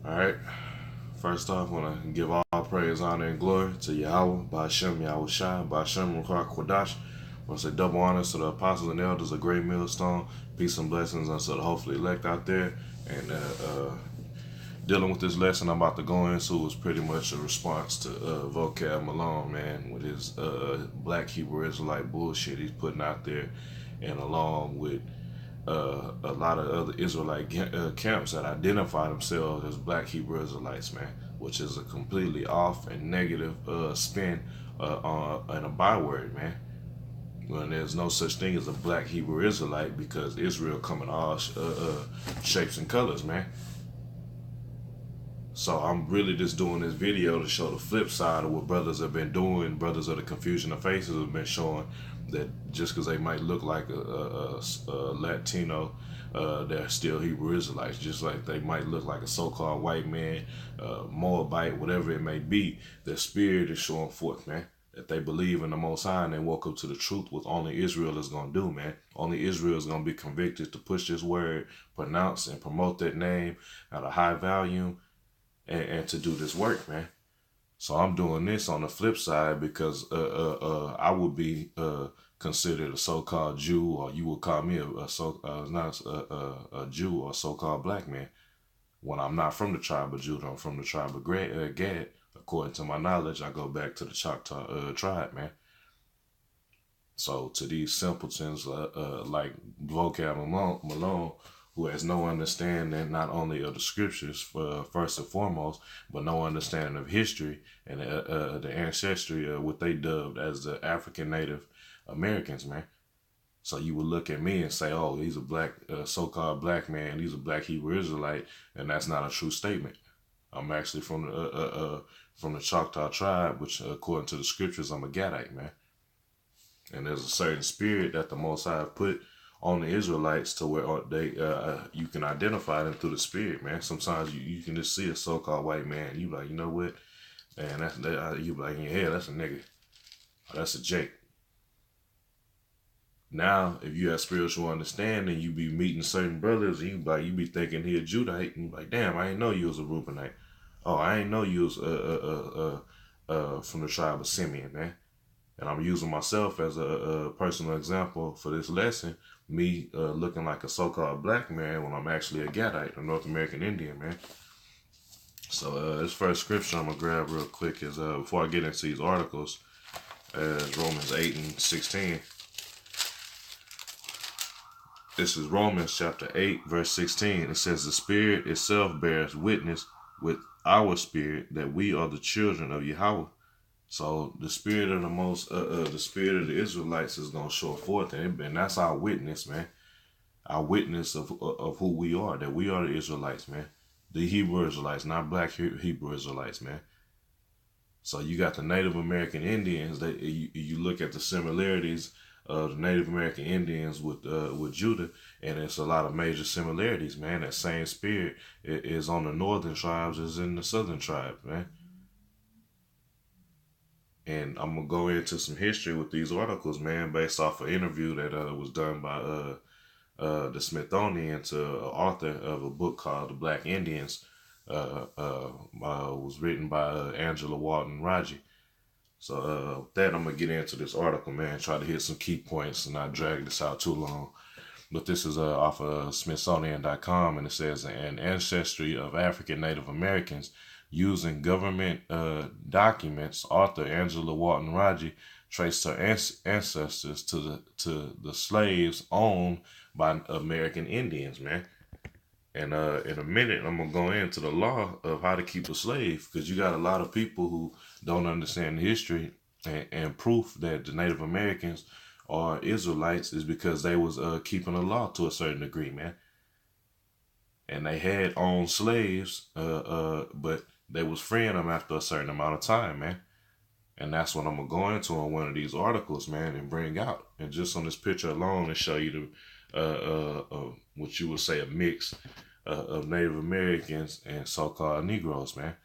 All right. First off, I want to give all praise, honor, and glory to Yahweh, Ba'ashem Yahweh Shai, Ba'ashem Ruach Kwadash. I want to say double honors to the apostles and elders of Great Millstone. Peace and blessings unto the hopefully elect out there. And dealing with this lesson I'm about to go into is pretty much a response to Vocab Malone, man, with his black Hebrew Israelite bullshit he's putting out there, and along with a lot of other Israelite camps that identify themselves as black Hebrew Israelites, man, which is a completely off and negative spin and a byword, man. When there's no such thing as a black Hebrew Israelite because Israel come in all shapes and colors, man. So I'm really just doing this video to show the flip side of what brothers have been doing. Brothers of the Confusion of Faces have been showing that just because they might look like a Latino, they're still Hebrew Israelites. Just like they might look like a so-called white man, Moabite, whatever it may be. Their spirit is showing forth, man, that they believe in the Most High and they woke up to the truth, what only Israel is going to do, man. Only Israel is going to be convicted to push this word, pronounce and promote that name at a high volume, and to do this work, man. So I'm doing this on the flip side because I would be considered a so-called Jew, or you would call me a Jew or so-called black man, when I'm not from the tribe of Judah. I'm from the tribe of Gad. According to my knowledge, I go back to the Choctaw tribe, man. So to these simpletons like Vocab Malone, who has no understanding not only of the scriptures first and foremost, but no understanding of history and the ancestry of what they dubbed as the African Native Americans, man. So you would look at me and say, oh, he's a black, so-called black man, he's a black Hebrew Israelite, and that's not a true statement. I'm actually from the Choctaw tribe, which according to the scriptures, I'm a Gadite, man. And there's a certain spirit that the Most High put on the Israelites to where they you can identify them through the spirit, man. Sometimes you can just see a so-called white man, you like, you know what, man, you like in your head, that's a nigga, or that's a Jake. Now, if you have spiritual understanding, you be meeting certain brothers, and you be thinking he a Judite, and you like, damn, I didn't know you was a Reubenite. Oh, I didn't know you was from the tribe of Simeon, man. And I'm using myself as a personal example for this lesson. Me looking like a so-called black man when I'm actually a Gadite, a North American Indian, man. So this first scripture I'm going to grab real quick is, before I get into these articles, is Romans 8 and 16. This is Romans chapter 8, verse 16. It says, the Spirit itself bears witness with our spirit that we are the children of Yahweh. So the spirit of the spirit of the Israelites is gonna show forth, and that's our witness, man. Our witness of who we are, that we are the Israelites, man. The Hebrew Israelites, not black Hebrew Israelites, man. So you got the Native American Indians. That you look at the similarities of the Native American Indians with Judah, and it's a lot of major similarities, man. That same spirit is on the northern tribes as in the southern tribes, man. And I'm going to go into some history with these articles, man, based off an interview that was done by the Smithsonian to an author of a book called The Black Indians. Was written by Angela Walton Raji. So with that, I'm going to get into this article, man, try to hit some key points and not drag this out too long. But this is off of Smithsonian.com, and it says, an ancestry of African Native Americans using government documents. Author Angela Walton Raji traced her ancestors to the slaves owned by American Indians, man. And in a minute, I'm going to go into the law of how to keep a slave, because you got a lot of people who don't understand the history and proof that the Native Americans are Israelites is because they was keeping the law to a certain degree, man. And they had owned slaves, but they was freeing them after a certain amount of time, man. And that's what I'm going to go into on one of these articles, man, and bring out. And just on this picture alone, to show you what you would say a mix of Native Americans and so-called Negroes, man.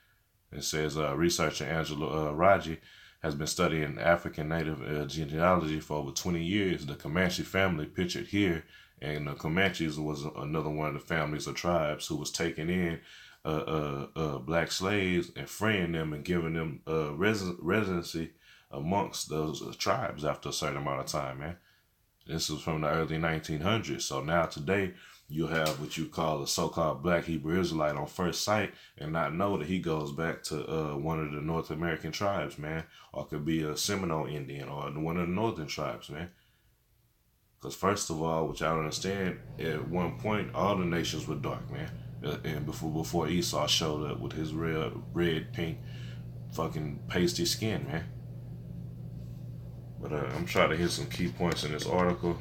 It says researcher Angela Raji has been studying African Native genealogy for over 20 years. The Comanche family pictured here And the Comanches was another one of the families or tribes who was taking in black slaves and freeing them and giving them residency amongst those tribes after a certain amount of time, man. This was from the early 1900s. So now today, you have what you call a so-called black Hebrew Israelite on first sight and not know that he goes back to one of the North American tribes, man. Or could be a Seminole Indian or one of the northern tribes, man. Because first of all, what y'all understand, at one point, all the nations were dark, man. And before Esau showed up with his red, pink, fucking pasty skin, man. But I'm trying to hit some key points in this article.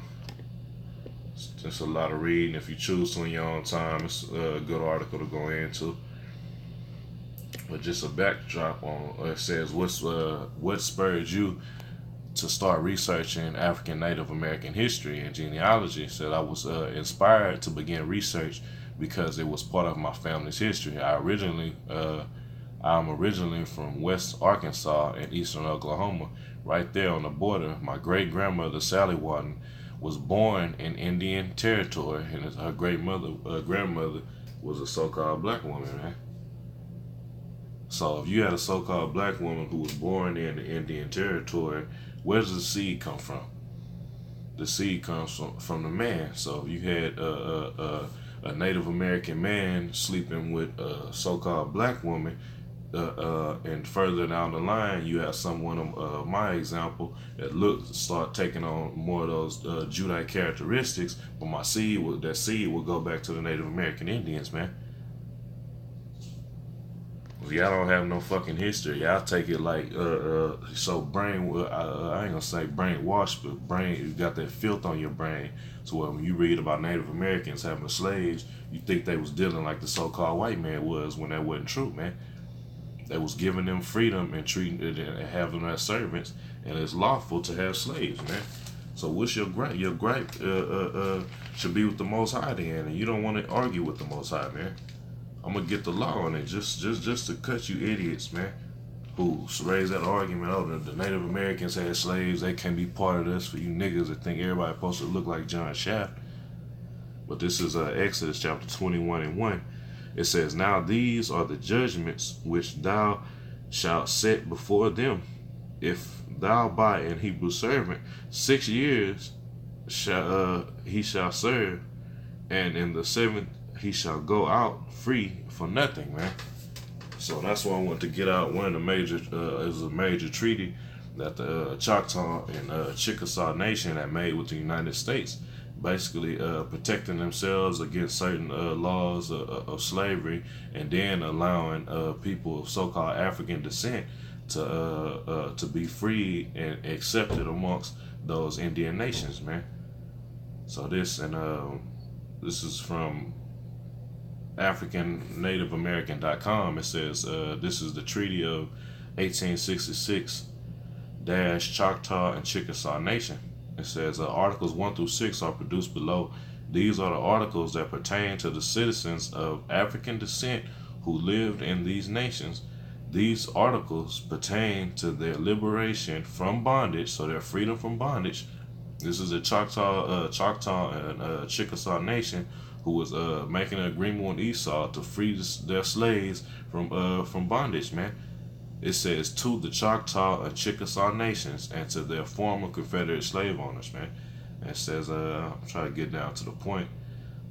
It's just a lot of reading. If you choose to in your own time, it's a good article to go into. But just a backdrop on it says what spurred you to start researching African Native American history and genealogy. Said I was inspired to begin research because it was part of my family's history. I'm originally from West Arkansas and Eastern Oklahoma, right there on the border. My great grandmother Sally Walton was born in Indian Territory, and her grandmother was a so-called black woman, man. So if you had a so-called black woman who was born in the Indian Territory, where does the seed come from? The seed comes from the man. So if you had a Native American man sleeping with a so-called black woman, and further down the line, you have someone of my example that start taking on more of those Judite characteristics. But that seed will go back to the Native American Indians, man. Y'all don't have no fucking history. Y'all take it like so brain. I ain't gonna say brainwashed, but you got that filth on your brain. So when you read about Native Americans having slaves, you think they was dealing like the so-called white man was, when that wasn't true, man. They was giving them freedom and treating it and having them as servants, and it's lawful to have slaves, man. So what's your gripe? Your gripe should be with the Most High then, and you don't want to argue with the Most High, man. I'm gonna get the law on it just to cut you idiots, man, who raise that argument. Oh, the Native Americans had slaves, they can't be part of this. For you niggas that think everybody supposed to look like John Shaft. But this is Exodus chapter 21:1. It says, now these are the judgments which thou shalt set before them. If thou buy an Hebrew servant, 6 years he shall serve, and in the 7th he shall go out free for nothing, man. So that's why I want to get out. One of the major is a major treaty that the Choctaw and Chickasaw Nation had made with the United States, basically protecting themselves against certain laws of slavery, and then allowing people of so-called African descent to be free and accepted amongst those Indian nations, man. So this is from AfricanNativeAmerican.com. It says this is the Treaty of 1866 Choctaw and Chickasaw Nation. It says Articles 1 through 6 are produced below. These are the articles that pertain to the citizens of African descent who lived in these nations. These articles pertain to their liberation from bondage, so their freedom from bondage. This is the Choctaw and Chickasaw Nation who was making an agreement with Esau to free their slaves from bondage, man. It says to the Choctaw and Chickasaw nations and to their former Confederate slave owners, man. And it says, I'm trying to get down to the point.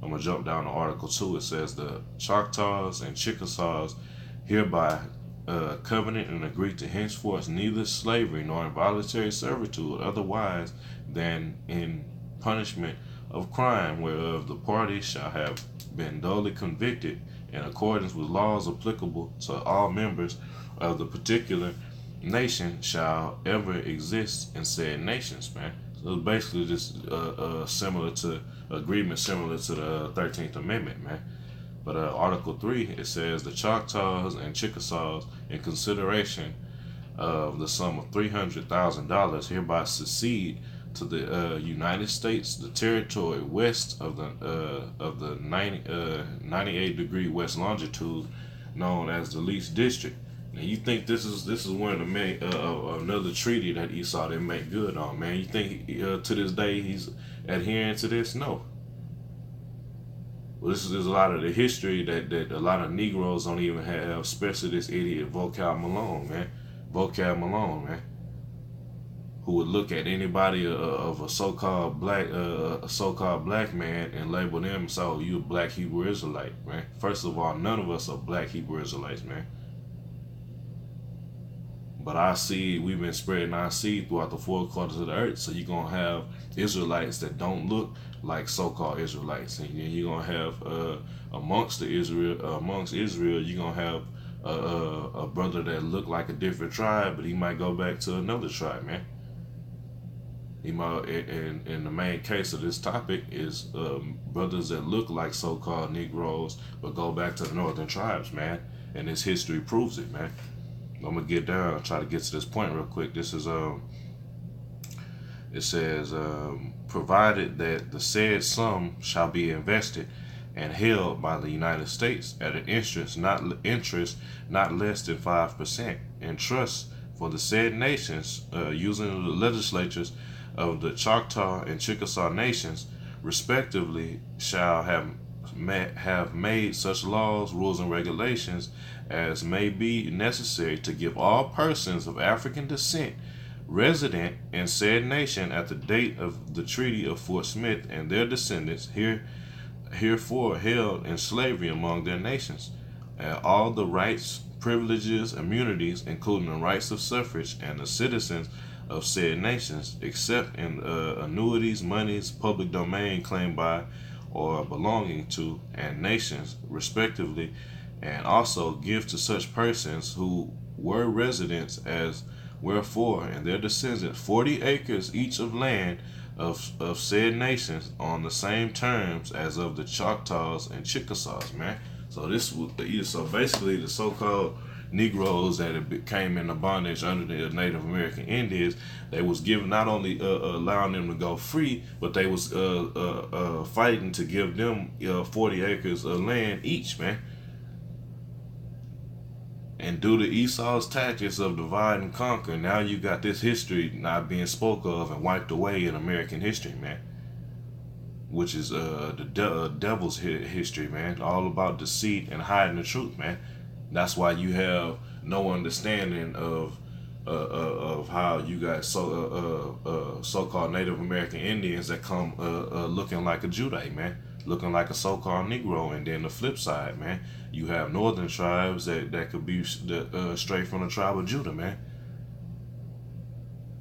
I'm going to jump down to Article 2. It says the Choctaws and Chickasaws hereby covenant and agree to henceforth neither slavery nor involuntary servitude otherwise than in punishment of crime whereof the parties shall have been duly convicted in accordance with laws applicable to all members of the particular nation shall ever exist in said nations, man. So it's basically just similar to agreement similar to the 13th Amendment, man. But Article 3, it says the Choctaws and Chickasaws, in consideration of the sum of $300,000, hereby secede to the United States, the territory west of the 98-degree west longitude, known as the least district. Now you think this is one of the another treaty that Esau didn't make good on, man? You think to this day he's adhering to this? No. Well, this is a lot of the history that a lot of Negroes don't even have, especially this idiot Vocab Malone, man. Vocab Malone, man, who would look at anybody of a so-called black man and label them, so you a black Hebrew Israelite, man. First of all, none of us are black Hebrew Israelites, man. But our seed, we've been spreading our seed throughout the four corners of the earth. So you're going to have Israelites that don't look like so-called Israelites. And you're going to have, amongst Israel, you're going to have a brother that look like a different tribe, but he might go back to another tribe, man. He might, in the main case of this topic is brothers that look like so-called Negroes, but go back to the northern tribes, man. And this history proves it, man. I'm gonna get down, try to get to this point real quick. This is it says, provided that the said sum shall be invested and held by the United States at an interest not less than 5% in trust for the said nations, using the legislatures of the Choctaw and Chickasaw nations, respectively, shall have made such laws, rules, and regulations as may be necessary to give all persons of African descent resident in said nation at the date of the Treaty of Fort Smith and their descendants herefore held in slavery among their nations, all the rights, privileges, immunities, including the rights of suffrage and the citizens of said nations, except in annuities, monies, public domain claimed by or belonging to and nations, respectively, and also give to such persons who were residents as wherefore and their descendants 40 acres each of land of said nations on the same terms as of the Choctaws and Chickasaws, man. So this was so basically the so-called Negroes that came into bondage under the Native American Indians. They was given not only allowing them to go free, but they was fighting to give them 40 acres of land each, man. And due to Esau's tactics of divide and conquer, now you got this history not being spoke of and wiped away in American history, man. Which is the devil's history, man. All about deceit and hiding the truth, man. That's why you have no understanding of how you got so-called Native American Indians that come looking like a Judite, man, looking like a so-called Negro, and then the flip side, man, you have northern tribes that could be straight from the tribe of Judah, man.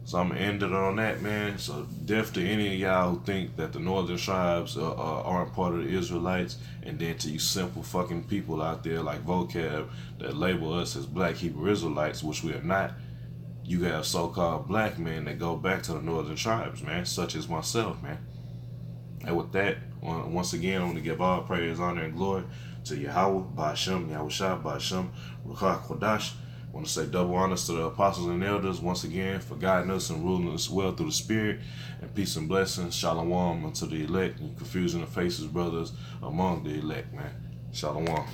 So I'm gonna end it on that, man. So deaf to any of y'all who think that the northern tribes aren't part of the Israelites, and then to you simple fucking people out there like Vocab that label us as black Hebrew Israelites, which we are not. You have so-called black men that go back to the northern tribes, man, such as myself, man. And with that, once again, I want to give all praise, honor, and glory to Yahweh, Ba'ashem, Yahushua, Ba'ashem, Ruach Kodash. I want to say double honors to the apostles and elders once again for guiding us and ruling us well through the Spirit, and peace and blessings. Shalom unto the elect and confusion of faces, brothers among the elect, man. Shalom.